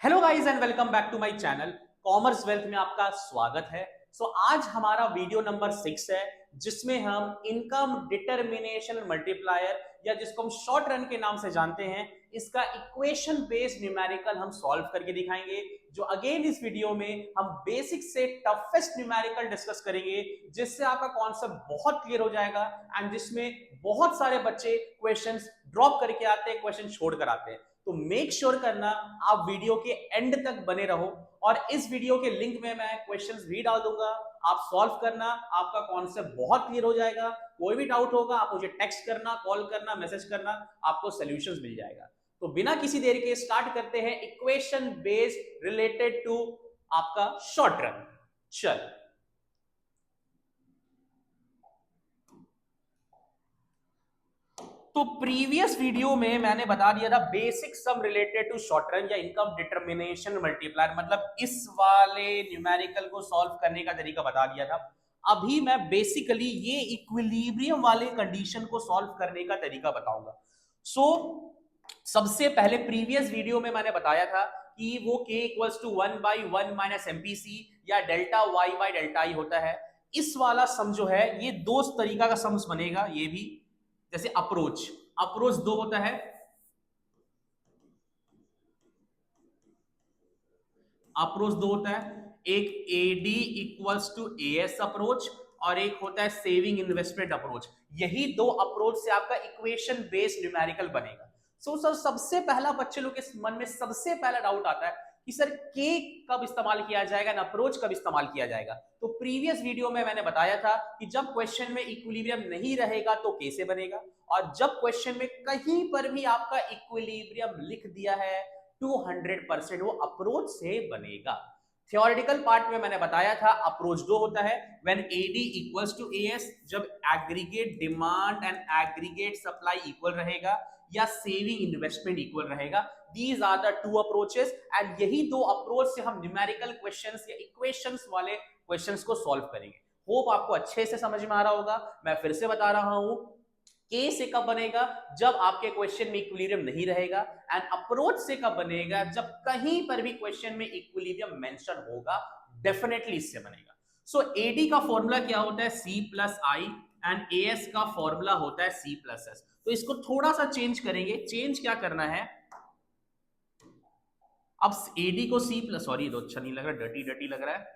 Hello guys and welcome back to my channel Commerce Wealth में आपका स्वागत है। आज हमारा वीडियो नंबर 6 है जिसमें हम इनकम डिटरमिनेशन मल्टीप्लायर या जिसको हम शॉर्ट रन के नाम से जानते हैं इसका इक्वेशन बेस्ड न्यूमेरिकल हम सॉल्व करके दिखाएंगे। जो अगेन इस वीडियो में हम बेसिक से टफेस्ट न्यूमेरिकल डिस्कस करेंगे जिससे आपका कॉन्सेप्ट बहुत क्लियर हो जाएगा एंड जिसमें बहुत सारे बच्चे क्वेश्चंस ड्रॉप करके आते हैं, क्वेश्चन छोड़ कर आते हैं। तो मेक श्योर करना आप वीडियो के एंड तक बने रहो और इस वीडियो के लिंक में मैं क्वेश्चंस भी डाल दूंगा, आप सॉल्व करना, आपका कॉन्सेप्ट बहुत क्लियर हो जाएगा। कोई भी डाउट होगा आप मुझे टेक्स्ट करना, कॉल करना, मैसेज करना, आपको सॉल्यूशंस मिल जाएगा। तो बिना किसी देर के स्टार्ट करते हैं इक्वेशन बेस्ड रिलेटेड टू आपका शॉर्ट रन। चल तो प्रीवियस वीडियो में मैंने बता दिया था basic sum related to short run या इनकम डिटरमिनेशन मल्टीप्लायर, मतलब इस वाले न्यूमेरिकल को सॉल्व करने का तरीका बता दिया था। अभी मैं बेसिकली ये इक्विलिब्रियम वाले कंडीशन को सॉल्व करने का तरीका बताऊंगा। सबसे पहले प्रीवियस वीडियो में मैंने बताया था कि वो k equals to 1/1 minus MPC या delta y by delta E होता है। इस वाला सम जो है ये दो तरीका का सम्स बनेगा। ये भी जैसे अप्रोच अप्रोच दो होता है, अप्रोच दो होता है, एक AD equals to AS approach और एक होता है सेविंग इन्वेस्टमेंट अप्रोच। यही दो अप्रोच से आपका इक्वेशन बेस्ड न्यूमेरिकल बनेगा। सर सबसे पहला बच्चे लोग के मन में सबसे पहला डाउट आता है कि सर के कब इस्तेमाल किया जाएगा ना अप्रोच कब इस्तेमाल किया जाएगा। तो प्रीवियस वीडियो में मैंने बताया था कि जब क्वेश्चन में इक्विलिब्रियम नहीं रहेगा तो के से बनेगा, और जब क्वेश्चन में कहीं पर भी आपका इक्विलिब्रियम लिख दिया है 200% वो अप्रोच से बनेगा। थियोरेटिकल पार्ट में मैंने बताया था अप्रोच दो होता है when AD equals to AS, जब aggregate demand and aggregate supply equal रहेगा या सेविंग इन्वेस्टमेंट इक्वल रहेगा। These are the two approaches and यही दो अप्रोच से हम न्यूमेरिकल क्वेश्चंस या इक्वेशंस वाले क्वेश्चंस को सॉल्व करेंगे। होप आपको अच्छे से समझ में आ रहा होगा। मैं फिर से बता रहा हूं, के से कब बनेगा जब आपके क्वेश्चन में इक्विलिब्रियम नहीं रहेगा, एंड अप्रोच से कब बनेगा जब कहीं पर भी क्वेश्चन में इक्विलिब्रियम मेंशन होगा। डेफिनेटली इससे बनेगा। सो एडी का फॉर्मूला क्या होता है C plus I and AS का फॉर्मूला होता है सी प्लस एस। तो इसको थोड़ा सा चेंज करेंगे। चेंज क्या करना है, अब एडी को सी प्लस, सॉरी तो अच्छा नहीं लग रहा, डर्टी डर्टी लग रहा है,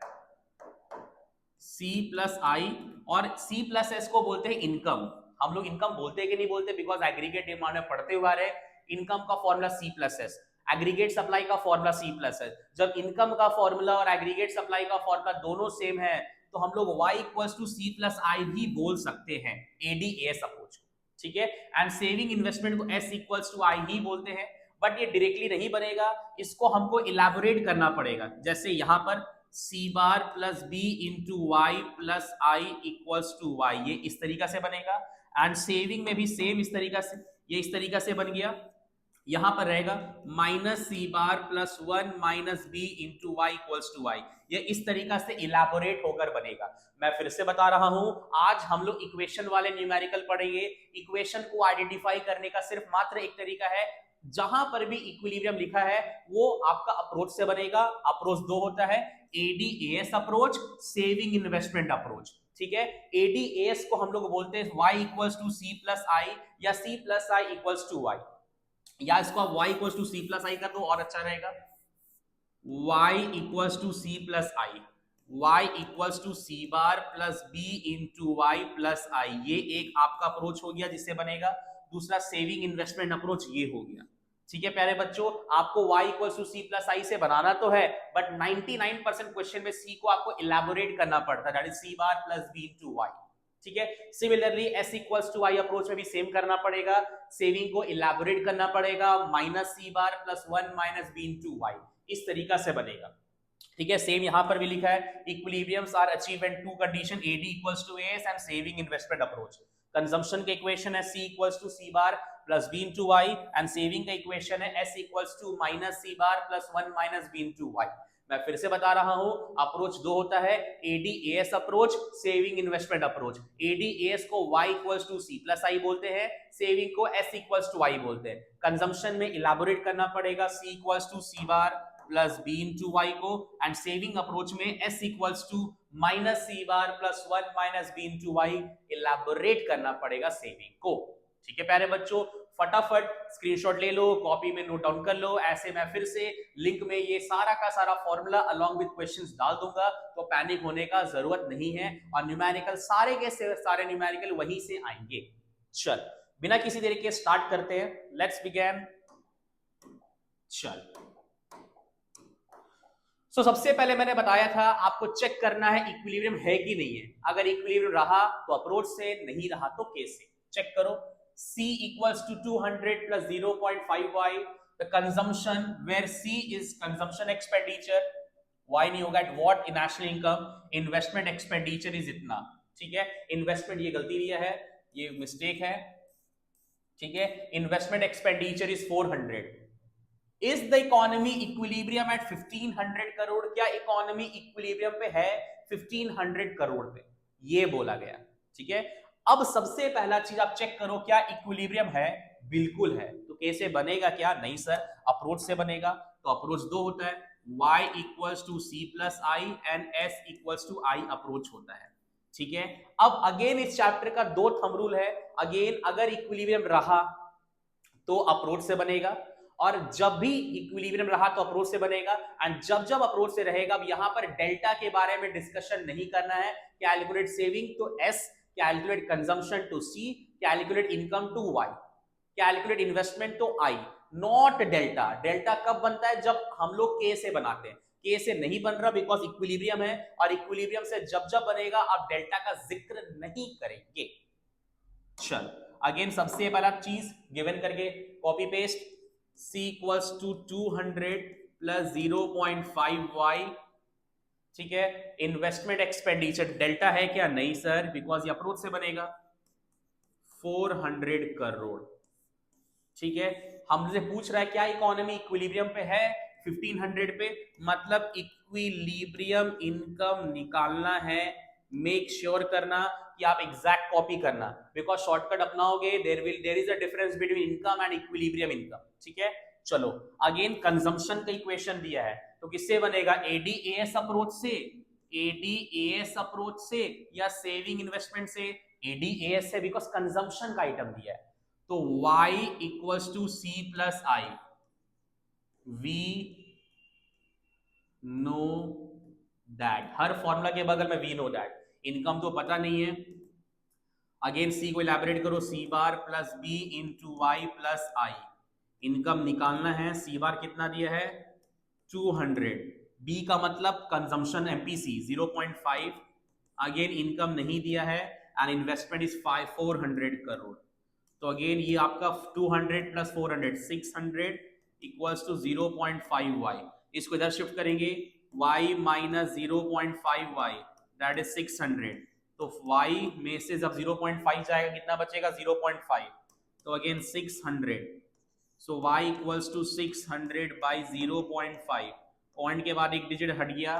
सी प्लस आई और सी प्लस एस को बोलते हैं इनकम। हम लोग इनकम बोलते हैं कि नहीं बोलते, बिकॉज एग्रीगेट डिमांड में पढ़ते हुए आ रहे हैं। इनकम का formula C plus S, aggregate supply का फॉर्मूला सी प्लस एस। जब इनकम का फॉर्मूला और एग्रीगेट सप्लाई का फॉर्मूला दोनों सेम है तो हम लोग y equals to C plus I भी बोल सकते हैं एडीएस अप्रोच को, ठीक है। एंड सेविंग इन्वेस्टमेंट को s इक्वल्स टू आई ही बोलते हैं। बट ये डायरेक्टली नहीं बनेगा, इसको हमको इलैबोरेट करना पड़ेगा। जैसे यहां पर C bar plus B into Y plus I equals to Y, ये इस तरीका से बनेगा। एंड सेविंग में भी सेम इस तरीका से, ये इस तरीका से बन गया। यहां पर रहेगा minus C bar plus 1 minus B into Y equals to Y, ये इस तरीका से इलैबोरेट होकर बनेगा। मैं फिर से बता रहा हूं, आज हम लोग इक्वेशन वाले न्यूमेरिकल पढ़ेंगे। इक्वेशन को आइडेंटिफाई करने का सिर्फ मात्र एक तरीका है, जहां पर भी इक्विलिब्रियम लिखा है वो आपका अप्रोच से बनेगा। अप्रोच दो होता है, ADS approach, saving investment approach, ठीक है। एडीएस को हम लोग बोलते हैं y equals to C plus I या C plus I equals to Y, या इसको आप y equals to C plus I कर दो और अच्छा रहेगा। y equals to C plus I, y equals to C bar plus B into Y plus I, ये एक आपका अप्रोच हो गया जिससे बनेगा। दूसरा सेविंग इन्वेस्टमेंट अप्रोच ये हो गया, ठीक है प्यारे बच्चों। आपको y equals to C plus I से बनाना तो है, बट 99% क्वेश्चन में c को आपको इलैबोरेट करना पड़ता है, that is C bar plus B into Y, ठीक है। Similarly s equals to y approach में भी सेम करना पड़ेगा, सेविंग को इलैबोरेट करना पड़ेगा, minus C bar plus 1 minus B into Y, इस तरीका से बनेगा, ठीक है। सेम यहां पर भी लिखा है equilibriums are achieved when two condition AD equals to AS and saving investment approach. Consumption का इक्वेशन है c equals to C bar plus B into Y and saving का इक्वेशन है s equals to minus C bar plus 1 minus B into Y. मैं फिर से बता रहा हूं, अप्रोच दो होता है, ADS approach, saving investment approach. ADS को y equals to C plus I बोलते हैं, सेविंग को s इक्वल्स टू y बोलते हैं। कंजम्पशन में इलैबोरेट करना पड़ेगा, c equals to C bar plus B into Y को, एंड सेविंग अप्रोच में S equals to minus C bar plus 1 minus B into Y elaborate करना पड़ेगा सेविंग को। ठीक है प्यारे बच्चों, फटाफट स्क्रीनशॉट ले लो, कॉपी में नोट डाउन कर लो। ऐसे मैं फिर से लिंक में ये सारा का सारा फॉर्मूला अलॉन्ग विद क्वेश्चंस डाल दूंगा, तो पैनिक होने का जरूरत नहीं है, और न्यूमेरिकल सारे के सारे न्यूमेरिकल वहीं से आएंगे। चल बिना किसी देरी के स्टार्ट करते हैं, लेट्स बिगिन। चल सो सबसे पहले मैंने बताया था आपको चेक करना है इक्विलिब्रियम है कि नहीं है। अगर इक्विलिब्रियम रहा तो अप्रोच से, नहीं रहा तो कैसे चेक करो। C equals to 200 plus 0.5y, the consumption where C is consumption expenditure, y नहीं होगा, at what national income, investment expenditure is इतना। ठीक है, इन्वेस्टमेंट ये गलती लिया है, ये मिस्टेक है। ठीक है, investment expenditure is 400। Is the economy equilibrium at 1500 crore? क्या इकोनॉमी इक्विलिब्रियम पे है 1500 करोड़ पे? ये बोला गया। ठीक है, अब सबसे पहला चीज आप चेक करो क्या इक्विलिब्रियम है? बिल्कुल है। तो कैसे बनेगा? क्या नहीं सर, अप्रोच से बनेगा। तो अप्रोच दो होता है, y equals to c plus I and s equals to i approach होता है। ठीक है, अब अगेन इस चैप्टर का दो थंब रूल है। अगेन अगर इक्विलिब्रियम रहा तो अप्रोच से बनेगा, और जब भी इक्विलिब्रियम रहा तो अप्रोच से बनेगा, एंड जब जब अप्रोच से रहेगा, अब यहां पर डेल्टा के बारे में डिस्कशन नहीं करना है। Calculate saving to S, calculate consumption to C, calculate income to Y, calculate investment to I, not delta. Delta कब बनता है? जब हम लोग K से बनाते हैं। K से नहीं बन रहा बिकॉज इक्विलिब्रियम है, और इक्विलिब्रियम से जब जब बनेगा आप डेल्टा का जिक्र नहीं करेंगे। चल अगेन सबसे पहला चीज गिवन करके copy paste, C equals to 200 plus 0.5y। ठीक है, इन्वेस्टमेंट एक्सपेंडिचर डेल्टा है क्या? नहीं सर, बिकॉज ये अप्रोच से बनेगा 400 करोड़। ठीक है, हमसे पूछ रहा है क्या इकोनॉमी इक्विलिब्रियम पे है 1500 पे, मतलब इक्विलिब्रियम इनकम निकालना है। मेक श्योर करना कि आप एग्जैक्ट कॉपी करना, बिकॉज शॉर्टकट अपनाओगे there is a difference between income and equilibrium income. ठीक है, चलो अगेन कंजम्पशन का इक्वेशन दिया है, तो किससे बनेगा? एडीएएस अप्रोच से, एडीएएस अप्रोच से, या सेविंग इन्वेस्टमेंट से? एडीएएस से, बिकॉज कंजम्पशन का आइटम दिया है। तो y equals to c plus I, we know that, हर फॉर्मूला के बगल में वी नो दैट। इनकम तो पता नहीं है, अगेन सी को इलैबोरेट करो, C bar plus B into Y plus I. Income निकालना है, सी बार कितना दिया है? 200, बी का मतलब कंजम्पशन एमपीसी 0.5, अगेन इनकम नहीं दिया है, एंड इन्वेस्टमेंट इज 400 करोड़। तो अगेन ये आपका 200 प्लस 400 600 इक्वल्स टू 0.5y। इसको इधर शिफ्ट करेंगे, y minus 0.5y that is 600। तो y में से जब 0.5 जाएगा कितना बचेगा? 0.5। तो again 600, so y equals to 600 by 0.5। Point के बाद एक डिजिट हट गया,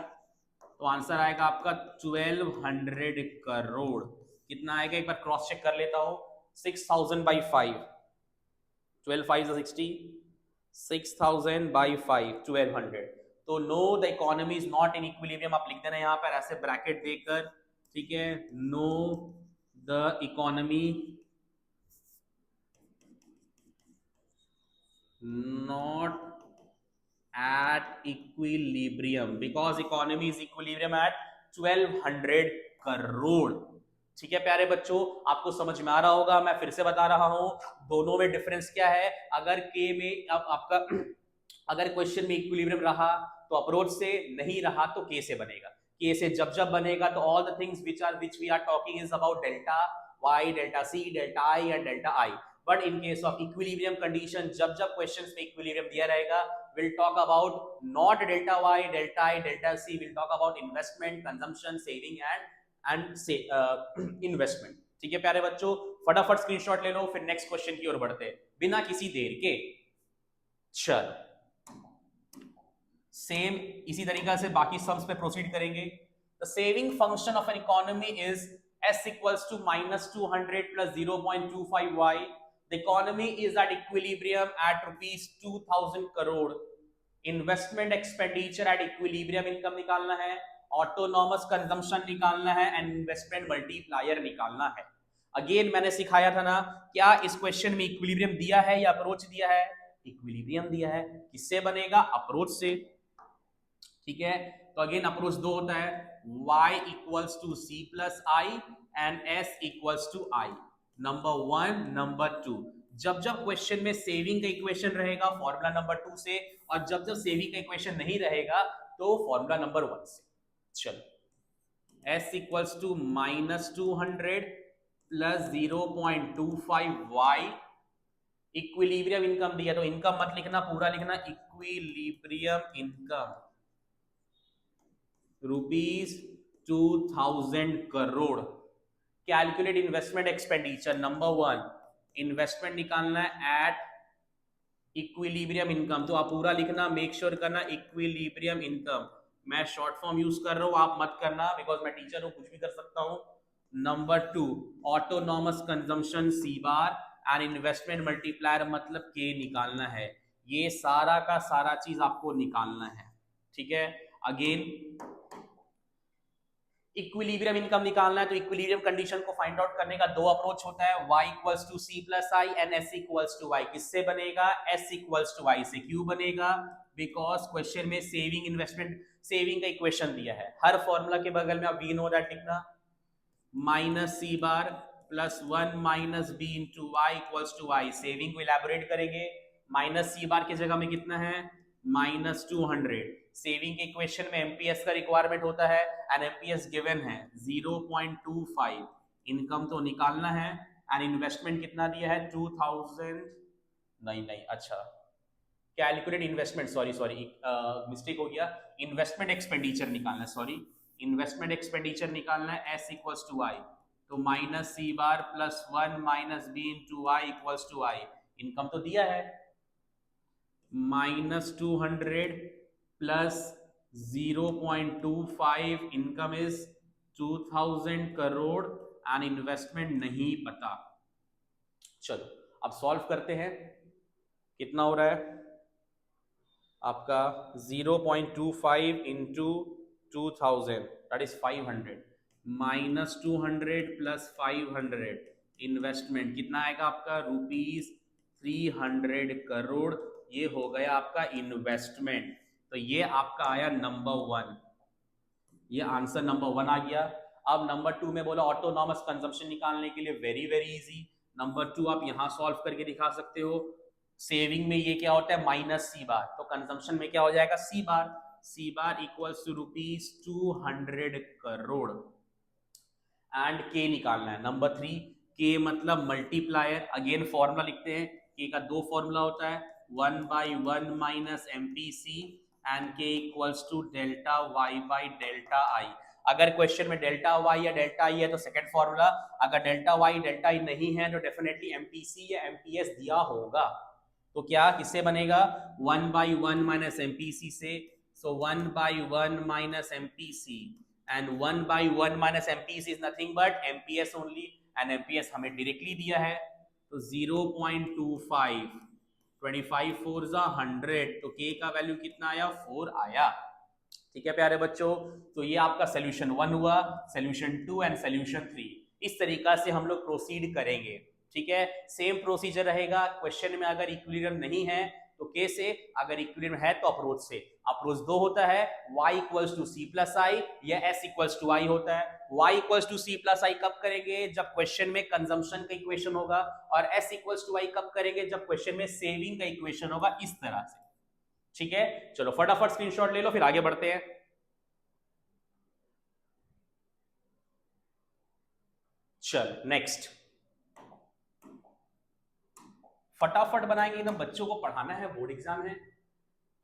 तो आंसर आएगा आपका 1200 करोड़। कितना आएगा एक बार क्रॉस चेक कर लेता हूं, 6000 by 5, 12 5 is 60, 6000 by 5 1200। तो know the economy is not in equilibrium आप लिख देना यहां पर ऐसे ब्रैकेट देकर। ठीक है, know the economy not at equilibrium because economy is equilibrium at 1200 crore. ठीक है प्यारे बच्चों, आपको समझ में आ रहा होगा, मैं फिर से बता रहा हूं दोनों में डिफरेंस क्या है। अगर के में अब आपका अगर क्वेश्चन में इक्विलिब्रियम रहा तो अप्रोच से, नहीं रहा तो के से बनेगा। के से जब जब बनेगा तो all the things which we are talking is about delta y, delta c, delta i and delta i। But in case of equilibrium condition, जब जब क्वेश्चंस में इक्विलिब्रियम दिया रहेगा, we'll talk about not delta y, delta i, delta c, we'll talk about investment, consumption, saving and say investment। ठीक है प्यारे बच्चों, फटाफट स्क्रीनशॉट ले लो, फिर नेक्स्ट क्वेश्चन की ओर बढ़ते हैं बिना किसी देर के। चल सेम इसी तरीका से बाकी सम्स पे प्रोसीड करेंगे। The saving function of an economy is s equals to minus 200 plus 0.25y। The economy is at equilibrium at rupees 2000 crore investment expenditure at equilibrium income निकालना है, ऑटोनॉमस कंजम्पशन निकालना है एंड इन्वेस्टमेंट मल्टीप्लायर निकालना है। Again मैंने सिखाया था ना, क्या इस क्वेश्चन में इक्विलिब्रियम दिया है या अप्रोच दिया है? इक्विलिब्रियम दिया है। किससे बनेगा? अप्रोच से। ठीक है, तो अगेन अप्रोच दो होता है, y equals to c plus I and s equals to I. Number 1, number 2, जब जब क्वेश्चन में सेविंग का इक्वेशन रहेगा फॉर्मूला नंबर 2 से, और जब जब सेविंग का इक्वेशन नहीं रहेगा तो फॉर्मूला नंबर 1 से। चलो, s equals to -200 plus 0.25y, equilibrium income दिया तो इनकम मत लिखना, पूरा लिखना equilibrium income ₹2000 crore. Calculate investment expenditure. Number 1, investment निकालना है एट इक्विलिब्रियम इनकम, तो आप पूरा लिखना, मेक श्योर करना इक्विलिब्रियम इनकम। मैं शॉर्ट फॉर्म यूज कर रहा हूं, आप मत करना बिकॉज मैं टीचर हूं, कुछ भी कर सकता हूं। Number 2, autonomous consumption C bar and investment multiplier मतलब के निकालना है। ये सारा का सारा चीज आपको निकालना है। ठीक है, अगेन इक्विलिब्रियम इनकम निकालना है, तो इक्विलिब्रियम कंडीशन को फाइंड आउट करने का दो अप्रोच होता है, y equals to c plus I and s equals to y। किससे बनेगा? s इक्वल्स टू y से। क्यों बनेगा? बिकॉज क्वेश्चन में सेविंग इन्वेस्टमेंट सेविंग का इक्वेशन दिया है। हर फॉर्मूला के बगल में आप वी नो दैट लिखना, minus C bar plus 1 minus B into Y equals to Y. Saving को इलेबोरेट करेंगे, माइनस सी बार की जगह में कितना है? -200। सेविंग के इक्वेशन में एमपीएस का रिक्वायरमेंट होता है एंड एमपीएस गिवन है 0.25। इनकम तो निकालना है एंड इन्वेस्टमेंट कितना दिया है? 2000। नहीं, अच्छा, कैलकुलेट इन्वेस्टमेंट, सॉरी मिस्टेक हो गया, इन्वेस्टमेंट एक्सपेंडिचर निकालना है, सॉरी इन्वेस्टमेंट एक्सपेंडिचर निकालना है, s इक्वल्स टू आई, तो minus C bar plus 1 minus B into Y equals to I. Income तो दिया है -200 plus 0.25, income is 2000 crore and investment नहीं पता। चलो अब सॉल्व करते हैं, कितना हो रहा है आपका? 0.25 into 2000 that is 500, -200 plus 500, investment कितना आएगा आपका? ₹300 करोड़। ये हो गया आपका इन्वेस्टमेंट। तो ये आपका आया नंबर 1, ये आंसर नंबर 1 आ गया। अब नंबर 2 में बोला ऑटोनॉमस कंजम्पशन निकालने के लिए, वेरी वेरी इजी। नंबर 2 आप यहां सॉल्व करके दिखा सकते हो। सेविंग में ये क्या होता है? माइनस सी बार, तो कंजम्पशन में क्या हो जाएगा? सी बार। सी बार इक्वल्स टू ₹200 करोड़ एंड के निकालना है। नंबर 3, के मतलब मल्टीप्लायर। अगेन फॉर्मूला लिखते हैं, के का दो फॉर्मूला होता है, 1/1 minus MPC and K equals to delta Y by delta I. अगर क्वेश्चन में डेल्टा वाई या डेल्टा आई है तो सेकंड फॉर्मूला, अगर डेल्टा वाई डेल्टा आई नहीं है तो डेफिनेटली एमपीसी या एमपीएस दिया होगा। तो क्या किससे बनेगा? 1/1 माइनस एमपीसी से, सो 1/1 minus MPC and 1/1 minus MPS is nothing but MPS only, and MPS हमें डायरेक्टली दिया है, तो 0.25, 25 4 100, तो K का वैल्यू कितना आया? 4 आया। ठीक है प्यारे बच्चों, तो ये आपका सोल्यूशन 1 हुआ, सोल्यूशन 2 एंड सोल्यूशन 3। इस तरीका से हम लोग प्रोसीड करेंगे। ठीक है, सेम प्रोसीजर रहेगा। क्वेश्चन में अगर इक्विलिब्रियम नहीं है तो के से, अगर इक्विलिब्रियम है तो अप्रोच से। अप्रोच दो होता है, y equals to c plus I या s इक्वल्स टू आई होता है। y equals to c plus I कब करेंगे? जब क्वेश्चन में कंजम्पशन का इक्वेशन होगा, और s इक्वल्स टू आई कब करेंगे? जब क्वेश्चन में सेविंग का इक्वेशन होगा, इस तरह से। ठीक है, चलो फटाफट स्क्रीनशॉट ले लो, फिर आगे बढ़ते हैं। चल नेक्स्ट, फटाफट बनाएंगे एकदम, बच्चों को पढ़ाना है, बोर्ड एग्जाम है।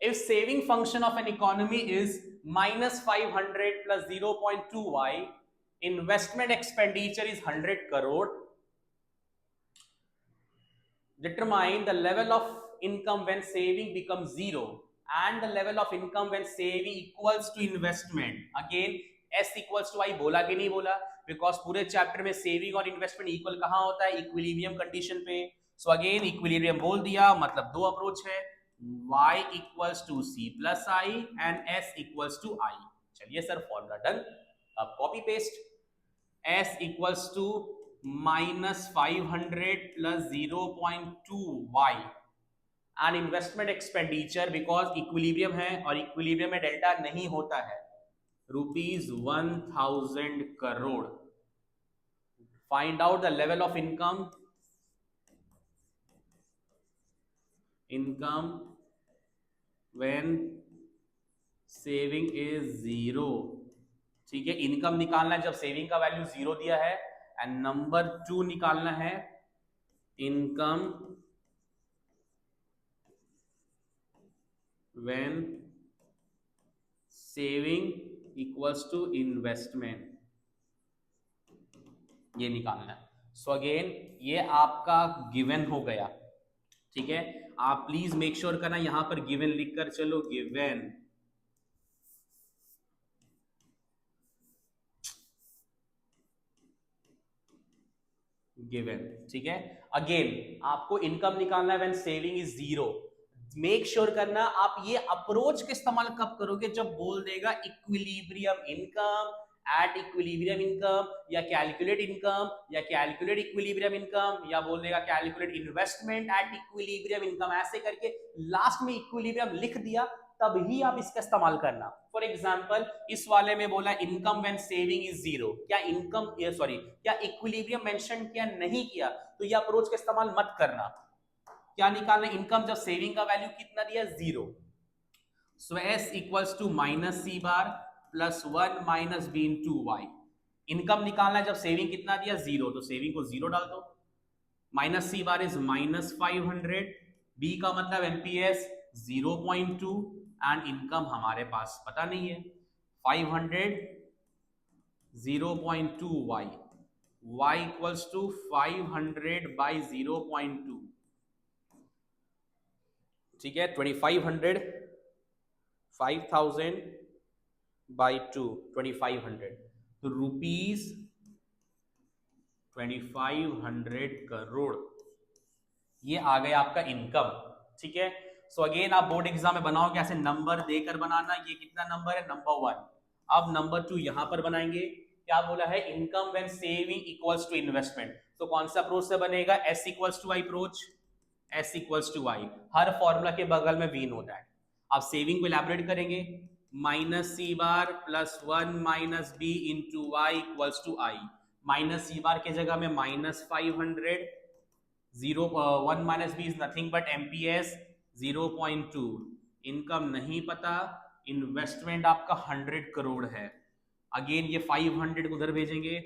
If saving function of an economy is -500 plus 0.2y, investment expenditure is 100 crore. Determine the level of income when saving becomes 0 and the level of income when saving equals to investment. Again, S equals to I बोला कि नहीं बोला? Because पूरे chapter में saving और investment equal कहाँ होता है? इक्विलिब्रियम कंडीशन पे। सो अगेन इक्विलिब्रियम बोल दिया, मतलब दो अप्रोच है, y equals to C plus I and s equals to I. चलिए सर फॉर्मूला डन। अब copy paste, s equals to -500 plus 0.2 y and investment expenditure because equilibrium है और इक्विलिब्रियम में डेल्टा नहीं होता है, ₹1000 crore. Find out the level of income, income when saving is zero. ठीक है, इनकम निकालना है जब सेविंग का वैल्यू जीरो दिया है, एंड नंबर 2 निकालना है income when saving equals to investment, ये निकालना है। सो अगेन ये आपका गिवन हो गया। ठीक है, आप प्लीज मेक श्योर करना यहां पर गिवन लिखकर चलो, गिवन गिवन। ठीक है, अगेन आपको इनकम निकालना है when saving is zero. Make sure करना आप ये अप्रोच का इस्तेमाल कब करोगे, जब बोल देगा equilibrium income, eight equilibrium income, या कैलकुलेट इनकम, या कैलकुलेट इक्विलिब्रियम इनकम, या बोल देगा calculate investment at equilibrium income. ऐसे करके लास्ट में इक्विलिब्रियम लिख दिया, तब ही आप इसका इस्तेमाल करना। फॉर एग्जाम्पल इस वाले में बोला income when saving is zero, क्या इनकम सॉरी क्या इक्विलिब्रियम मेंशन किया, नहीं किया, तो ये अप्रोच का इस्तेमाल मत करना। क्या निकालना, इनकम जब सेविंग का वैल्यू कितना दिया, zero. So S equals to minus C bar plus 1 minus B into Y. Income निकालना है जब सेविंग कितना दिया, जीरो, तो सेविंग को जीरो डाल दो। Minus C bar is -500, B का मतलब एनपीएस 0.2, एंड इनकम हमारे पास पता नहीं है 500, 0.2 Y, y equals to 500 by 0.2। ठीक है, 2500, 5000 बाई 2, 2500, तो ₹2500 करोड़, ये आ गया आपका इनकम। ठीक है, सो अगेन आप बोर्ड एग्जाम में बनाओगे ऐसे नंबर देकर बनाना। ये कितना नंबर है, नंबर 1। अब नंबर 2 यहां पर बनाएंगे। क्या बोला है, income when saving equals to investment. तो कौन सा अप्रोच से बनेगा, S equals to I approach, S equals to I, हर फॉर्मूला के बगल में वीन होता है। आप सेविंग को इलैबोरेट करेंगे, minus C bar plus 1 minus B into Y equals to I. Minus C bar के जगह में -500, 1 minus B is nothing but MPS 0.2, income नहीं पता, इन्वेस्टमेंट आपका 100 करोड़ है। अगेन ये 500 उधर भेजेंगे,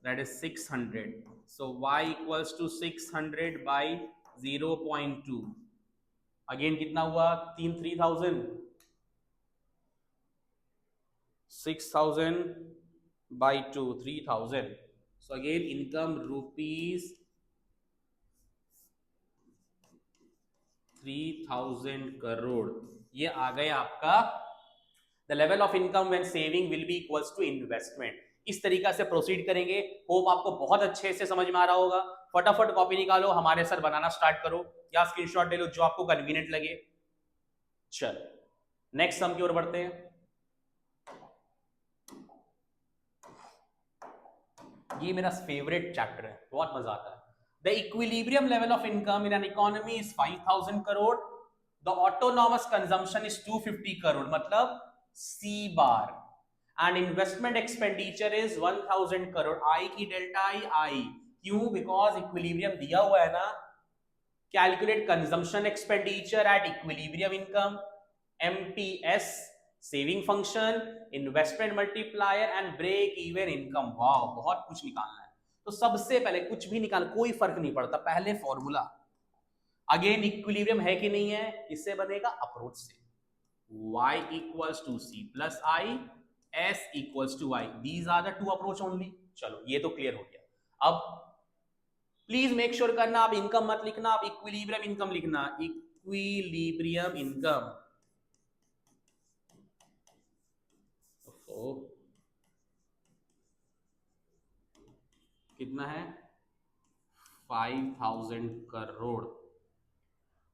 that is 600। So y equals to 600 by 0.2। Again कितना हुआ, 3000, 6000 by 2, 3000। So again income ₹3000 crore, ये आ गया आपका the level of income when saving will be equals to investment. इस तरीका से प्रोसीड करेंगे। होप आपको बहुत अच्छे से समझ में आ रहा होगा। फटाफट कॉपी निकालो, हमारे सर बनाना स्टार्ट करो, या स्क्रीनशॉट ले लो, जो आपको कन्वीनियंट लगे। चल नेक्स्ट सम की ओर बढ़ते हैं। ये मेरा फेवरेट चैप्टर है, बहुत मजा आता है। The equilibrium level of income in an economy is 5000 crore, the autonomous consumption is 250 crore, मतलब C bar, and investment expenditure is 1000 crore. I की डेल्टा आई, क्यों, बिकॉज इक्विलिब्रियम दिया हुआ है ना। Calculate consumption expenditure at equilibrium income, MPS saving function, investment multiplier and break even income. Wow, बहुत कुछ निकालना है। तो सबसे पहले कुछ भी निकाल, कोई फर्क नहीं पड़ता, पहले फॉर्मूला। अगेन इक्विलिब्रियम है कि नहीं है, इससे बनेगा अप्रोच से, y equals to C plus I, s equals to I, these are the two approach only. चलो ये तो क्लियर हो गया। अब प्लीज मेक श्योर करना आप इनकम मत लिखना, आप इक्विलिब्रियम इनकम लिखना, इक्विलिब्रियम इनकम। कितना है, 5000 करोड़।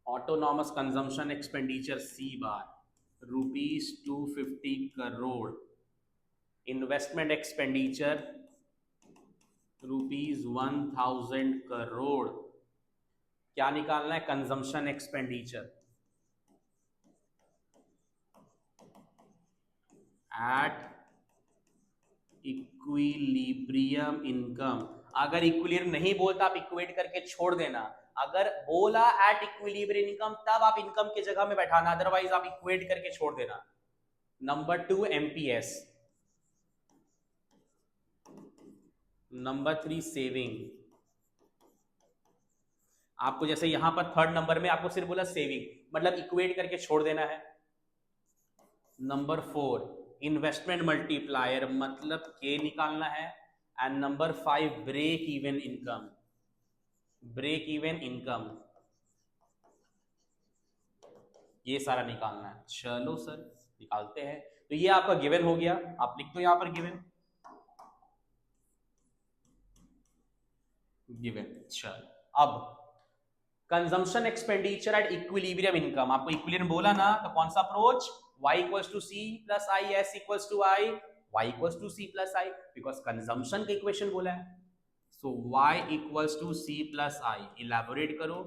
ऑटोनॉमस कंजम्पशन एक्सपेंडिचर सी बार ₹250 करोड़, इन्वेस्टमेंट एक्सपेंडिचर ₹1000 करोड़। क्या निकालना है? Consumption expenditure at equilibrium income. अगर इक्विलिब्रियम नहीं बोलता आप इक्वेट करके छोड़ देना, अगर बोला एट इक्विलिब्रियम इनकम तब आप इनकम की जगह में बैठाना, अदरवाइज आप इक्वेट करके छोड़ देना। Number 2 MPS, number 3 saving. आपको जैसे यहां पर थर्ड नंबर में आपको सिर्फ बोला सेविंग, मतलब इक्वेट करके छोड़ देना है। नंबर 4 इन्वेस्टमेंट मल्टीप्लायर, मतलब के निकालना है। And number 5 break even income, break even income, ये सारा निकालना है। चलो सर निकालते हैं। तो ये आपका गिवन हो गया, आप लिख दो यहां पर गिवन, गिवन। चलो अब consumption expenditure at equilibrium income, आपको इक्विलिब्रियम बोला ना, तो कौन सा approach? y equals to C plus I, s equals to I, y equals to C plus I, because consumption का इक्वेशन बोला है। So y equals to C plus I, elaborate करो,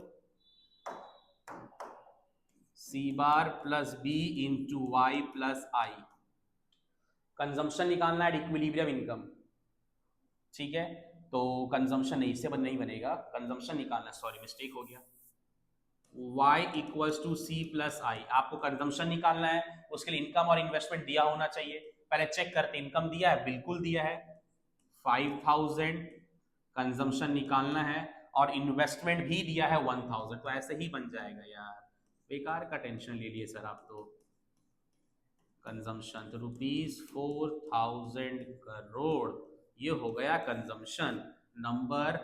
C bar plus B into Y plus I. Consumption निकालना है equilibrium income, ठीक है? तो consumption नहीं, इससे नहीं बनेगा, कंजम्पशन निकालना, सॉरी मिस्टेक हो गया। y equals to C plus I, आपको कंजम्पशन निकालना है, उसके लिए इनकम और इन्वेस्टमेंट दिया होना चाहिए। पहले चेक करते, इनकम दिया है, बिल्कुल दिया है 5000, कंजम्पशन निकालना है, और इन्वेस्टमेंट भी दिया है 1000, तो ऐसे ही बन जाएगा यार, बेकार का टेंशन ले लिए सर आप तो। कंजम्पशन तो ₹4000 करोड़, ये हो गया कंजम्पशन नंबर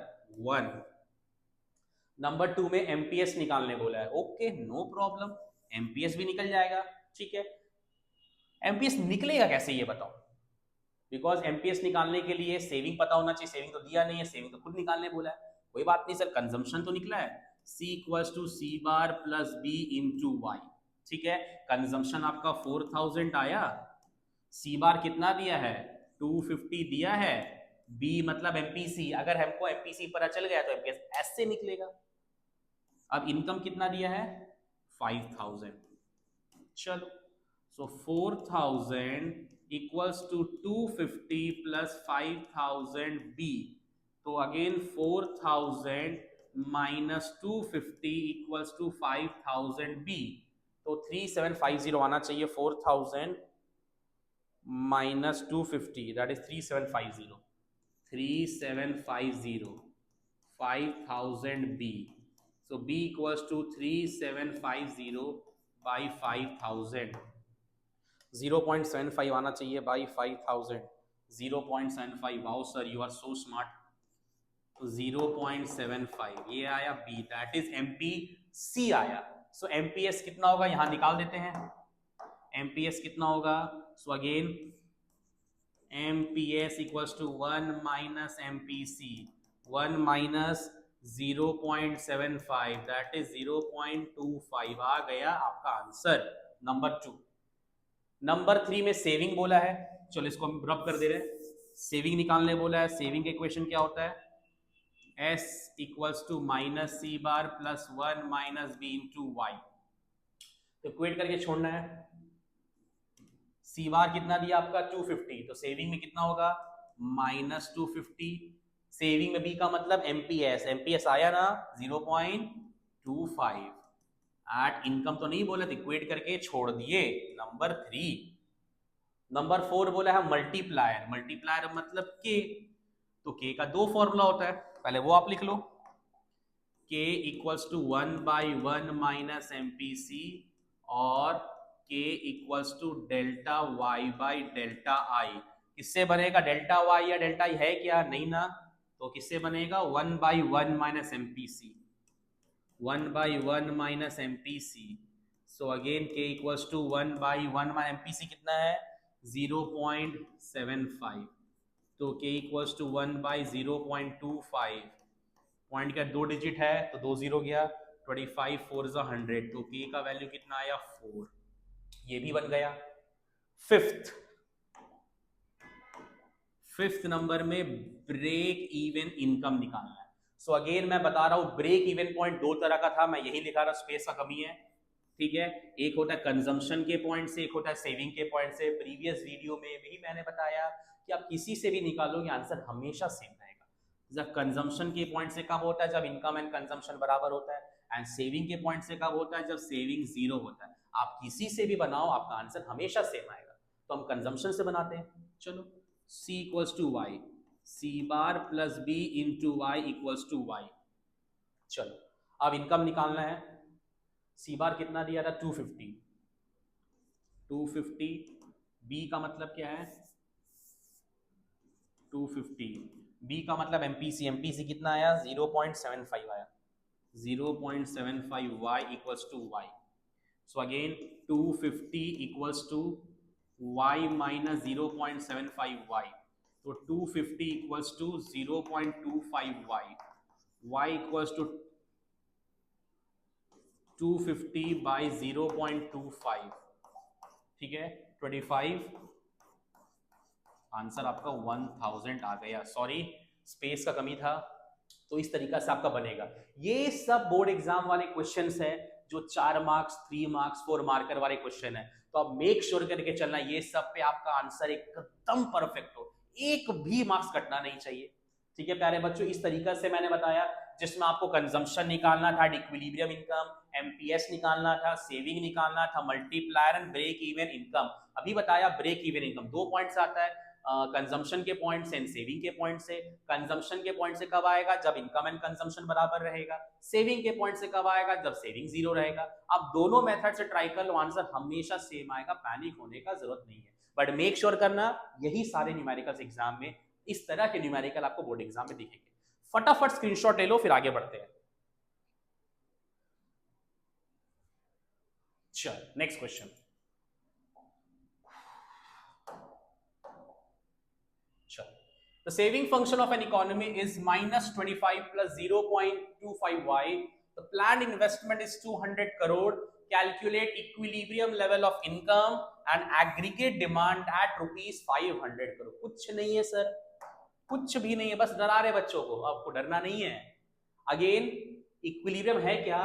1। नंबर 2 में एमपीएस निकालने बोला है, ओके नो प्रॉब्लम, एमपीएस भी निकल जाएगा, ठीक है। एमपीएस निकलेगा कैसे ये बताओ? बिकॉज एमपीएस निकालने के लिए सेविंग पता होना चाहिए, सेविंग तो दिया नहीं है, सेविंग तो खुद निकालने बोला है। कोई बात नहीं सर, कंजम्पशन तो निकला है, C equals to C bar plus B into Y, ठीक है। कंजम्पशन आपका 4000 आया, सी बार कितना दिया है? 250 दिया है, बी मतलब एमपीसी, अगर हमको एमपीसी पता चल गया तो एमपीएस ऐसे निकलेगा। अब इनकम कितना दिया है? 5000। चलो, so 4000 equals to 250 plus 5000 B, तो again 4000 minus 250 equals to 5000 B, तो 3750 आना चाहिए। 4000 minus 250 that is 3750, 3750 5000 B, so b equals to 3750 by 5000, 0.75 आना चाहिए by 5000, 0.75। Wow sir you are so smart. तो 0.75 ये आया b, दैट इज MPC आया। सो MPS कितना होगा यहां निकाल देते हैं, MPS कितना होगा? So again MPS equals to 1 minus MPC, 1 minus 0.75 that is 0.25, आ गया आपका आंसर नंबर 2। नंबर 3 में सेविंग बोला है, चलो इसको हम रब कर दे रहे हैं, सेविंग निकालने बोला है। सेविंग का इक्वेशन क्या होता है? S equals to minus C bar plus 1 minus B into Y, तो इक्वेट करके छोड़ना है। सी बार कितना दिया आपका? 250, तो सेविंग में कितना होगा? माइनस 250, सेविंग में बी का मतलब एमपीएस, एमपीएस आया ना 0.25। एट इनकम तो नहीं बोला, इक्वेट करके छोड़ दिए नंबर 3। नंबर 4 बोला है मल्टीप्लायर, मल्टीप्लायर मतलब के, तो के का दो फॉर्मूला होता है, पहले वो आप लिख लो, K equals to 1 by 1 minus MPC, और K equals to delta Y by delta I. किससे बनेगा? डेल्टा वाई या डेल्टा आई है क्या? नहीं ना, तो किससे बनेगा? 1 by 1 minus MPC, 1 by 1 minus MPC. So again K equals to 1 by 1 minus MPC कितना है? 0.75, तो के इक्वल्स टू 1 बाई 0.25, पॉइंट का 2 डिजिट है तो 2 जीरो गया, 25 4 ज़ा 100, तो के का वैल्यू कितना आया 4, ये भी बन गया। फिफ्थ नंबर में ब्रेक इवन इनकम निकालना है। सो अगेन मैं बता रहा हूं, ब्रेक इवन पॉइंट दो तरह का था, मैं यही लिखा रहा, स्पेस का कमी है, ठीक है। एक होता है कंजम्पशन के पॉइंट से, एक होता है सेविंग के पॉइंट से। प्रीवियस वीडियो में भी मैंने बताया कि आप किसी से भी निकालोगे आंसर हमेशा सेम रहेगा। जब कंजम्पशन के पॉइंट से कब होता है, जब इनकम एंड कंजम्पशन बराबर होता है, एंड सेविंग के पॉइंट से कब होता है, जब सेविंग जीरो होता है। आप किसी से भी बनाओ आपका आंसर हमेशा सेम आएगा। तो हम कंजम्पशन से बनाते हैं, चलो। C equals to Y, C bar plus B into Y equals to Y. चलो अब इनकम निकालना है। सी बार कितना दिया था 250, 250, बी का मतलब क्या है 250, बी का मतलब एमपीसी, एमपीसी कितना आया 0.75 आया, 0.75 y equals to y। So again 250 equals to y minus 0.75 y, तो 250 equals to 0.25 y, y equals to 250 by 0.25, ठीक है 25, आंसर आपका 1000 आ गया। सॉरी स्पेस का कमी था। तो इस तरीका से आपका बनेगा। ये सब बोर्ड एग्जाम वाले क्वेश्चंस है, जो 4 मार्क्स 3 मार्क्स 4 मार्कर वाले क्वेश्चन है। तो आप मेक श्योर करके चलना ये सब पे आपका आंसर एकदम परफेक्ट हो, एक भी मार्क्स कटना नहीं चाहिए, ठीक है प्यारे बच्चों। इस तरीका से मैंने बताया, जिसमें आपको कंजम्पशन निकालना था, इक्विलिब्रियम इनकम, एमपीएस निकालना था, सेविंग निकालना था, multiplier and break even income. अभी बताया ब्रेक इवन इनकम 2 पॉइंट्स आता है, कंजम्पशन के पॉइंट से एंड सेविंग के पॉइंट से। कंजम्पशन के पॉइंट से कब आएगा, जब इनकम एंड कंजम्पशन बराबर रहेगा। सेविंग के पॉइंट से कब आएगा, जब सेविंग जीरो रहेगा। आप दोनों मेथड से ट्राई कर लो, आंसर हमेशा सेम आएगा, पैनिक होने का जरूरत नहीं है। बट मेक श्योर करना यही सारे न्यूमेरिकल्स एग्जाम में, इस तरह के न्यूमेरिकल आपको बोर्ड एग्जाम में दिखेंगे। फटाफट स्क्रीनशॉट ले लो, फिर आगे बढ़ते हैं। चल next question. The saving function of an economy is minus 25 plus 0.25y. The planned investment is 200 crore. Calculate equilibrium level of income and aggregate demand at rupees 500 crore. कुछ नहीं है सर, कुछ भी नहीं है, बस डरा रहे बच्चों को। आपको डरना नहीं है। अगेन इक्विलिब्रियम है क्या?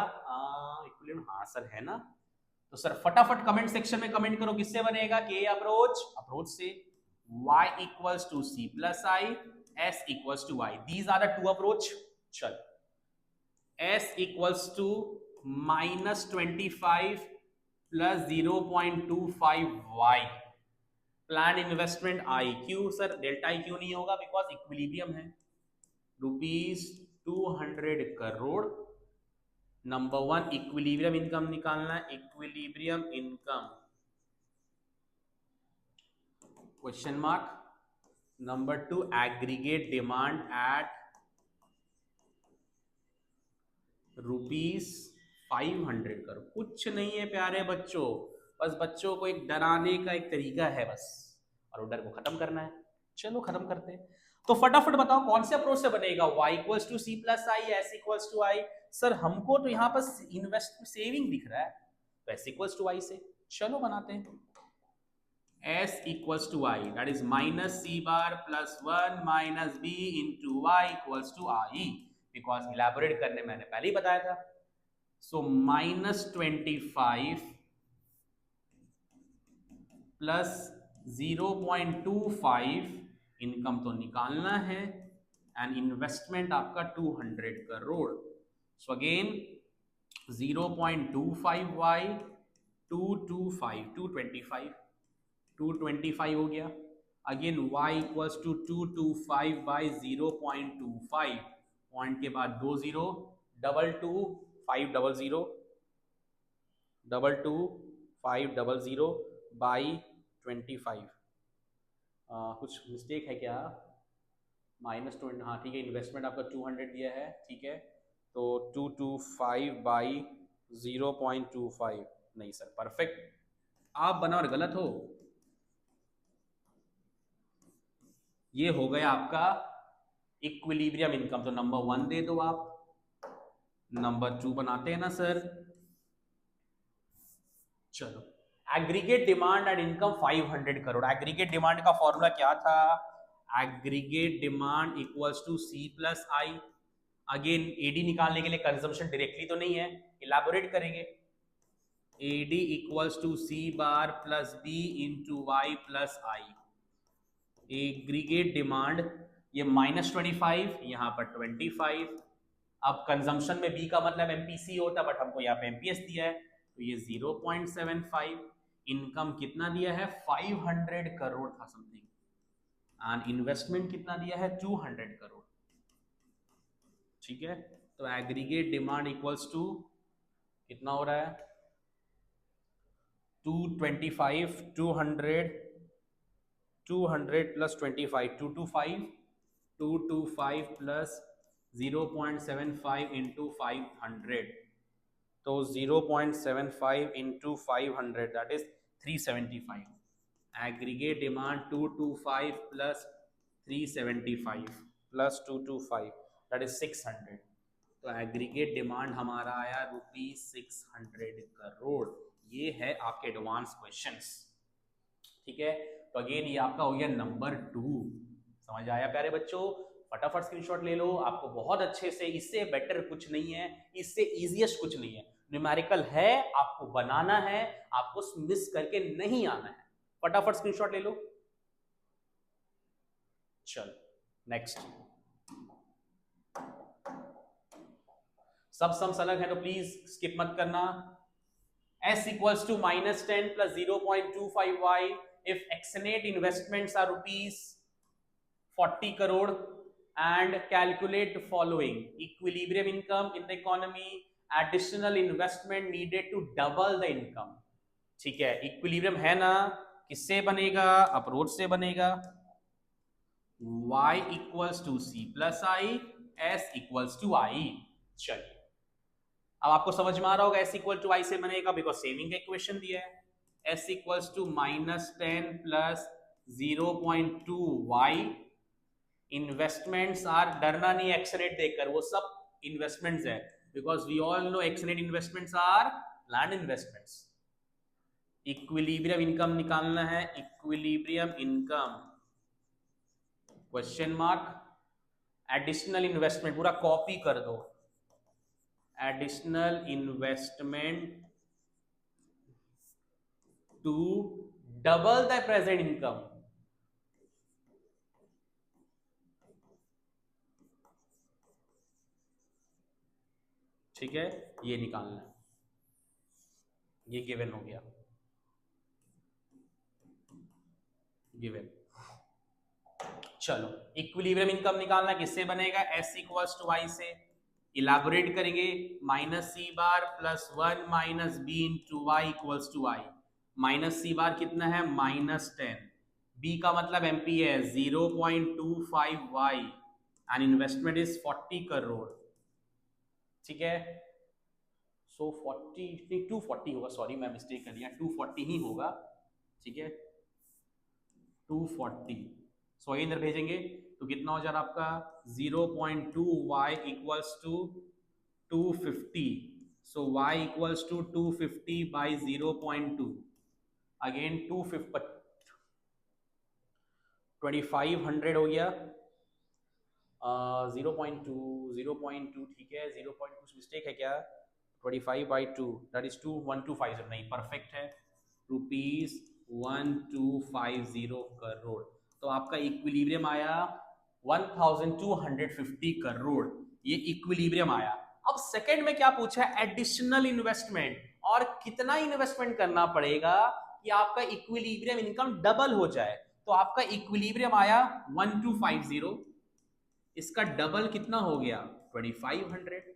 इक्विलिब्रियम हाँ सर है ना। तो सर फटाफट कमेंट सेक्शन में कमेंट करो, किससे बनेगा? के अप्रोच से। y equals to c plus I, s equals to y. These are the two approach. चल s equals to minus 25 plus 0.25 y. Plan investment I. क्यों सर डेल्टा I क्यों नहीं होगा? बिकॉज इक्विलिब्रियम है। Rupees 200 crore. Number 1 equilibrium income निकालना है, equilibrium income question mark. Number 2 aggregate demand eight rupees 500 crore. कुछ नहीं है प्यारे बच्चों, बस बच्चों को एक डराने का एक तरीका है बस, और वो डर को खत्म करना है। चलो खत्म करते हैं। तो फटाफट बताओ कौन से अप्रोच से बनेगा? y equals to C plus I, S equals to I. Sir हमको तो यहाँ पर इन्वेस्ट सेविंग दिख रहा है, तो एस इक्वल्स टू आई से चलो बनाते हैं। S equals to I, that is minus C bar plus 1 minus B into Y equals to I, because elaborate करने मैंने पहले ही बताया था। So minus 25 plus 0.25 इनकम तो निकालना है, एंड इन्वेस्टमेंट आपका 200 करोड़। सो अगेन 0.25y 225 हो गया। Again y equals to 225 by 0.25, point के बाद 2 0, 22500 22500 बाई 25। कुछ मिस्टेक है क्या? माइनस 20, हाँ ठीक है। इन्वेस्टमेंट आपका 200 दिया है, ठीक है। तो 225 बाई 0.25, नहीं सर परफेक्ट आप बना और गलत हो। ये हो गया आपका इक्विलिब्रियम इनकम। तो नंबर 1 दे दो आप, नंबर 2 बनाते हैं ना सर। चलो, aggregate demand and income 500 crore. Aggregate demand का फॉर्मूला क्या था? Aggregate demand equals to C plus I. Again AD निकालने के लिए कंजम्पशन डायरेक्टली तो नहीं है, इलाबोरेट करेंगे। AD equals to C bar plus B into Y plus I. Aggregate demand ये -25, यहाँ पर 25। अब कंजम्पशन में बी का मतलब एमपीसी होता है, बट हमको यहाँ पे एमपीएस दिया है, तो ये 0.75। इनकम कितना दिया है? 500 करोड़ था समथिंग, एंड इन्वेस्टमेंट कितना दिया है? 200 करोड़। ठीक है, तो एग्रीगेट डिमांड इक्वल्स टू कितना हो रहा है? 225, 200 प्लस 25, 225, 225 प्लस 0.75 इंटू 500, तो 0.75 into 500 that is 375। Aggregate demand 225 plus 375 plus 225 that is 600। तो एग्रीगेट डिमांड हमारा आया ₹600 करोड़। ये है आपके एडवांस क्वेश्चंस। ठीक है, तो अगेन ये आपका हो गया नंबर 2। समझ आया प्यारे बच्चों? फटाफट स्क्रीनशॉट ले लो, आपको बहुत अच्छे से, इससे बेटर कुछ नहीं है, इससे इजीएस्ट कुछ नहीं है। न्यूमेरिकल है, आपको बनाना है, आपको मिस करके नहीं आना है। फटाफट स्क्रीनशॉट ले लो। चल नेक्स्ट। सब सम्स अलग है तो प्लीज स्किप मत करना। S equals to -10 plus 0.25y if Exenate investments are ₹40 crore and calculate the following: equilibrium income in the economy, additional investment needed to double the income। ठीक है, इक्विलिब्रियम है ना, किससे बनेगा? अप्रोच से बनेगा। y equals to c plus i, s equals to i। चलिए, अब आपको समझ में आ रहा होगा s इक्वल टू आई से बनेगा, बिकॉज सेविंग का इक्वेशन दिया है। s इक्वल्स टू -10 प्लस 0.2y। इन्वेस्टमेंट्स आर, डरना नहीं एक्सरेट देखकर, वो सब इन्वेस्टमेंट्स है, बिकॉज वी ऑल नो एक्सरेट investments are land investments. Equilibrium income निकालना है, equilibrium income question mark. Additional investment पूरा कॉपी कर दो, additional investment to double the present income। ठीक है, ये निकालना है, ये गिवन हो गया, गिवन। चलो, इक्विलिब्रियम इनकम निकालना किससे बनेगा? s इक्वल्स टू y से। इलाबोरेट करेंगे, -c bar plus 1 minus b into Y equals to I. -c bar कितना है? -10। b का मतलब एमपी है 0.25y and investment is 40 crore. ठीक है, सो 40 240 होगा, सॉरी मैं मिस्टेक कर लिया, 240 ही होगा। ठीक है, 240। सो इधर भेजेंगे तो कितना हो जा रहा आपका? 0.2y equals to 250। So y equals to 250 by 0.2, again 250, 2500 हो गया। 0.2 ठीक है, 0.2 मिस्टेक है क्या? 25 बाई 2 दैट इज 1250, नहीं परफेक्ट है, ₹1250 करोड़। तो आपका इक्विलिब्रियम आया 1250 करोड़, ये इक्विलिब्रियम आया। अब सेकंड में क्या पूछा है? एडिशनल इन्वेस्टमेंट, और कितना इन्वेस्टमेंट करना पड़ेगा कि आपका इक्विलिब्रियम इनकम डबल हो जाए? तो आपका इक्विलिब्रियम आया 1250, इसका डबल कितना हो गया? 2500।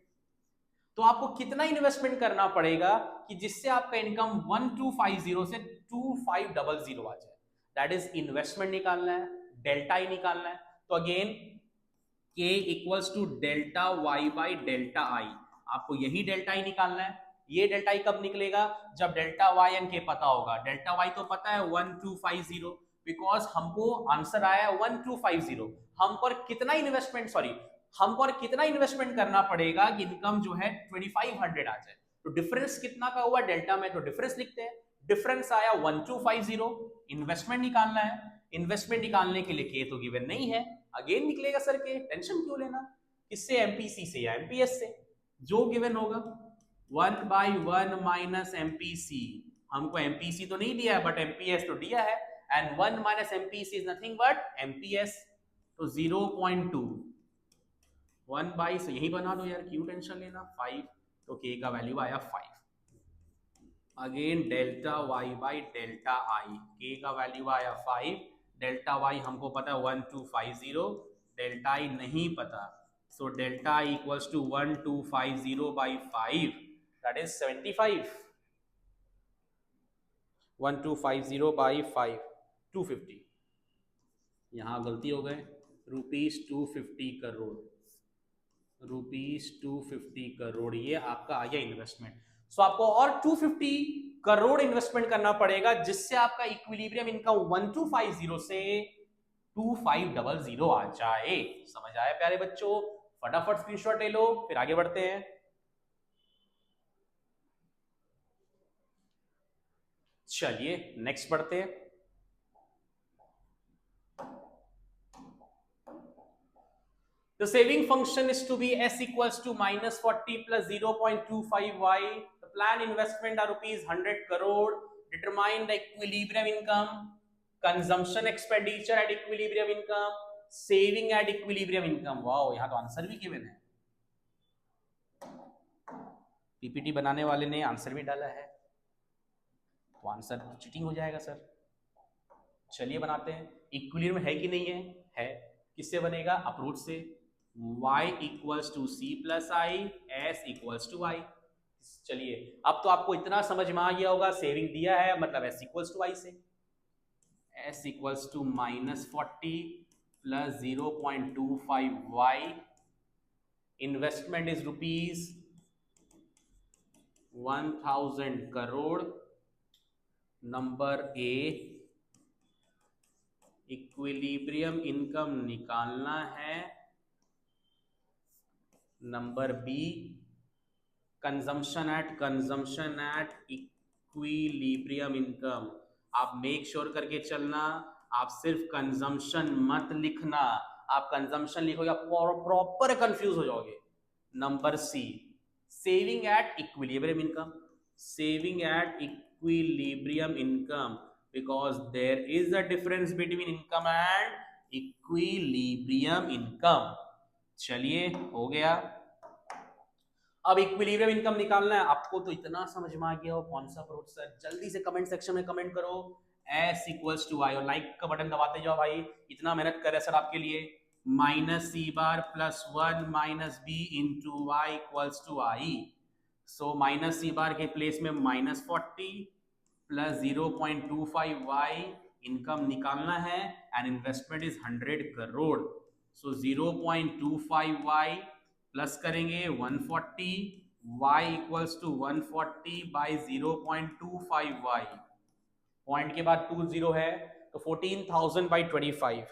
तो आपको कितना इन्वेस्टमेंट करना पड़ेगा कि जिससे आपका इनकम 1250 से 2500 आ जाए? दैट इज इन्वेस्टमेंट निकालना है, डेल्टा ही निकालना है। तो again K equals to delta Y by delta I, आपको यही डेल्टा ही निकालना है। ये डेल्टा आई कब निकलेगा? जब डेल्टा वाई एंड के पता होगा। डेल्टा वाई तो पता है 1250, बिकॉज हमको आंसर आया 1250, हम पर कितना इन्वेस्टमेंट, सॉरी हमको और कितना इन्वेस्टमेंट करना पड़ेगा कि इनकम जो है 2500 आ जाए। तो डिफरेंस कितना का हुआ डेल्टा में, तो डिफरेंस लिखते हैं। डिफरेंस आया 1250, इन्वेस्टमेंट निकालना है। इन्वेस्टमेंट निकालने के लिए के तो गिवन नहीं है, अगेन निकलेगा सर के, टेंशन क्यों लेना। किससे, एमपीसी से या एमपीएस से, जो गिवन होगा 1/1 माइनस एमपीसी। हमको एमपीसी तो नहीं दिया है बट एमपीएस तो दिया है, and 1 minus MPC is nothing but MPS. तो 0.2 1/, से यही बना दो यार, क्यों टेंशन लेना, 5। तो के का वैल्यू आया 5। Again delta Y by delta I, K का वैल्यू आया 5, डेल्टा वाई हमको पता है 1250, डेल्टा आई नहीं पता, so delta I equals to 1250 by 5, that is 75। 1250 by 5, 250। यहाँ गलती हो गए, ₹250 करोड़, ₹250 करोड़, ये आपका आ गया इन्वेस्टमेंट। सो आपको और 250 करोड़ इन्वेस्टमेंट करना पड़ेगा, जिससे आपका इक्विलिब्रियम इनकम 1250 से 2500 आ जाए। समझ आया प्यारे बच्चों, फटाफट स्क्रीनशॉट ले लो, फिर आगे बढ़ते हैं। चलिए नेक्स्ट बढ़ते हैं। The saving function is to be s equals to -40 plus 0.25y. The planned investment are ₹100 crore. Determine the equilibrium income, consumption expenditure at equilibrium income, saving at equilibrium income. Wow, यहाँ तो answer भी given है, PPT बनाने वाले ने answer भी डाला है, तो आंसर तो चीटिंग हो जाएगा सर। चलिए बनाते हैं। इक्विलिब्रियम है कि नहीं है, है। किससे बनेगा, अप्रोच से, y equals to C plus I, S equals to I. चलिए अब तो आपको इतना समझ में आ गया होगा, सेविंग दिया है मतलब एस इक्वल्स टू आई से, S equals to -40 plus 0.25y, investment is ₹1000 crore. Number A, equilibrium income निकालना है। Number B, consumption at equilibrium income. आप मेक श्योर करके चलना, आप सिर्फ कंजम्पशन मत लिखना, आप कंजम्पशन लिखोगे प्रॉपर कंफ्यूज हो जाओगे। Number C, saving at equilibrium income, saving at equilibrium income, because there is a difference between income and equilibrium income। चलिए हो गया। अब इक्विलिब्रियम इनकम निकालना है आपको, तो इतना समझ में आ गया हो कौन सा अप्रोच सर, जल्दी से कमेंट सेक्शन में कमेंट करो एस इक्वल्स टू आई, और लाइक का बटन दबाते जाओ भाई, इतना मेहनत कर रहे सर आपके लिए। -c bar plus 1 minus B into Y equals to I. So -c bar के प्लेस में -40 प्लस 0.25y, इनकम निकालना है and investment is 100 crore. So 0.25y plus करेंगे 140, y equals to 140 by 0.25y, point के बाद 20 है तो 14,000 बाई 25,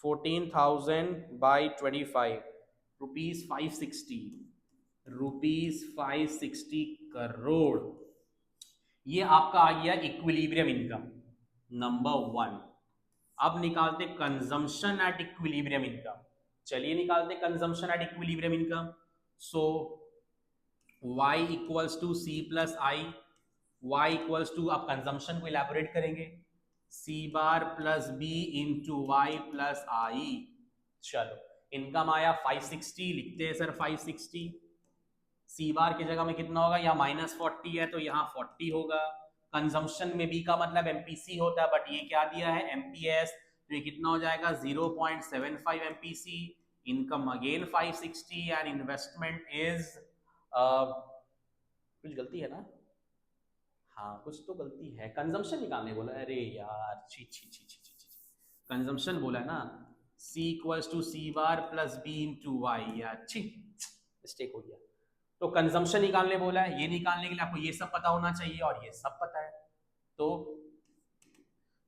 14,000 बाई 25, ₹560 करोड़। ये आपका आ गया इक्विलिब्रियम इनकम नंबर 1। अब निकालते कंजम्पशन एट इक्विलिब्रियम इनकम। चलिए निकालते consumption at equilibrium income. So y equals to C plus I, y equals to, आप कंजम्पशन को इलेबोरेट करेंगे, c bar plus b into Y plus I. चलो income आया 560, लिखते हैं सर 560। सी बार की जगह में कितना होगा, यहाँ -40 है तो यहाँ 40 होगा। कंजम्पशन में बी का मतलब एमपीसी होता है, बट ये क्या दिया है एमपीएस, तो ये कितना हो जाएगा 0.75 MPC. Income again 560 and investment is, कुछ गलती है ना, हाँ कुछ तो गलती है, कंजम्पशन निकालने बोला, अरे यार छी छी छी छी छी, कंजम्पशन बोला है ना, C equals to C bar plus B into Y, यार छी मिस्टेक हो गया। तो कंजम्पशन निकालने बोला है, ये निकालने के लिए आपको ये सब पता होना चाहिए और ये सब पता है। तो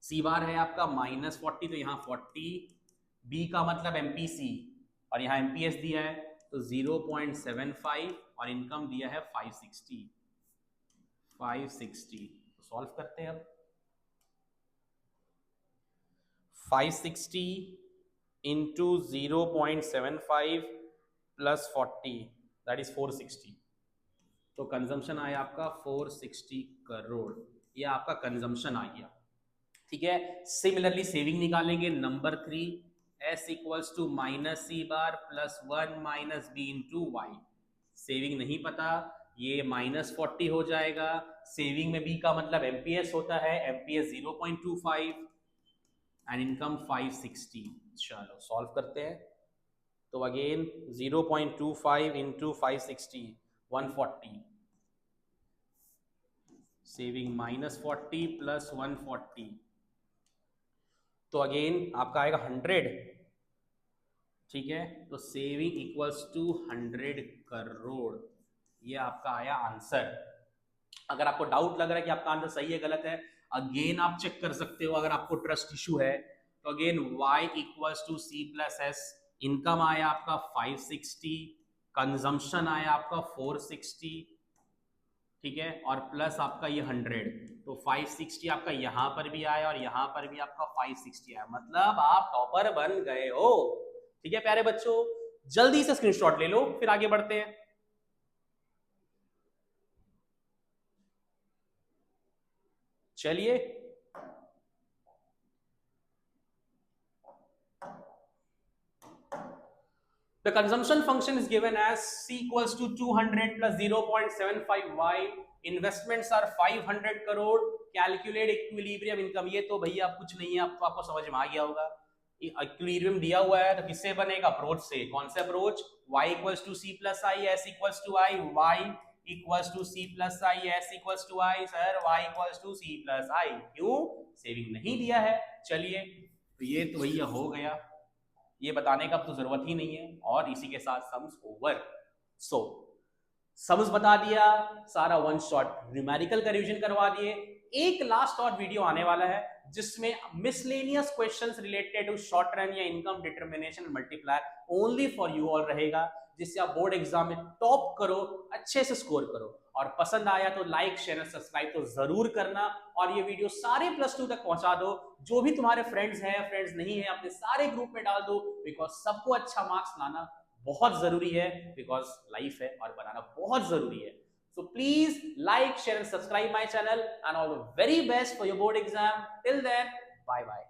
सी बार है आपका -40, तो यहाँ 40, बी का मतलब एमपीसी, और यहाँ एमपीएस दिया है तो 0.75 और इनकम दिया है 560। तो सॉल्व करते हैं अब। 560 इंटू 0.75 प्लस 40 दैट इज 460। तो कंजम्पशन आया आपका 460 करोड़, ये आपका कंजम्पशन आ गया। ठीक है, सिमिलरली सेविंग निकालेंगे। Number 3, S equals to minus C bar plus 1 minus B into Y. Saving नहीं पता, ये -40 हो जाएगा। सेविंग में बी का मतलब एमपीएस होता है, एमपीएस 0.25 एंड इनकम 560। चलो सॉल्व करते हैं। तो अगेन 0.25 इंटू 560 140, सेविंग -40 प्लस 140, तो अगेन आपका आएगा 100। ठीक है, तो सेविंग इक्वल्स टू 100 करोड़, ये आपका आया आंसर। अगर आपको डाउट लग रहा है कि आपका आंसर सही है गलत है, अगेन आप चेक कर सकते हो। अगर आपको ट्रस्ट इशू है तो again y equals to C plus S, income आया आपका 560, कंजम्पशन आया आपका 460, ठीक है, और प्लस आपका ये 100, तो 560 आपका यहां पर भी आया और यहां पर भी आपका 560 आया, मतलब आप टॉपर बन गए हो। ठीक है प्यारे बच्चों, जल्दी से स्क्रीनशॉट ले लो, फिर आगे बढ़ते हैं। चलिए, the consumption function is given as c equals to 200 plus 0.75y, investments are 500 crore, calculate equilibrium income. ये तो भैया आप कुछ नहीं है, आपको समझ में आ गया होगा। इक्विलिब्रियम दिया हुआ है तो किससे बनेगा? अप्रोच से। कौन से approach? y equals to C plus I, S equals to I, y equals to C plus I, S equals to I. Sir y equals to C plus I, क्यों? सेविंग नहीं दिया है। चलिए, तो ये तो भैया हो गया, ये बताने का अब तो जरूरत ही नहीं है, और इसी के साथ सम्स ओवर। सो सम्स बता दिया, सारा वन शॉट न्यूमेरिकल का रिवीजन करवा दिए। एक लास्ट और वीडियो आने वाला है जिसमें miscellaneous questions related to short run या income determination multiplier only for you all रहेगा, जिससे आप बोर्ड एग्जाम में टॉप करो, अच्छे से स्कोर करो। और पसंद आया तो लाइक शेयर और सब्सक्राइब तो जरूर करना, और ये वीडियो सारे +2 तक पहुंचा दो। जो भी तुम्हारे फ्रेंड्स हैं, फ्रेंड्स नहीं है, अपने सारे ग्रुप में डाल दो, बिकॉज सबको अच्छा मार्क्स लाना बहुत जरूरी है, बिकॉज लाइफ है और बनाना बहुत जरूरी है। So please like, share and subscribe my channel, and all the very best for your board exam. Till then, bye bye.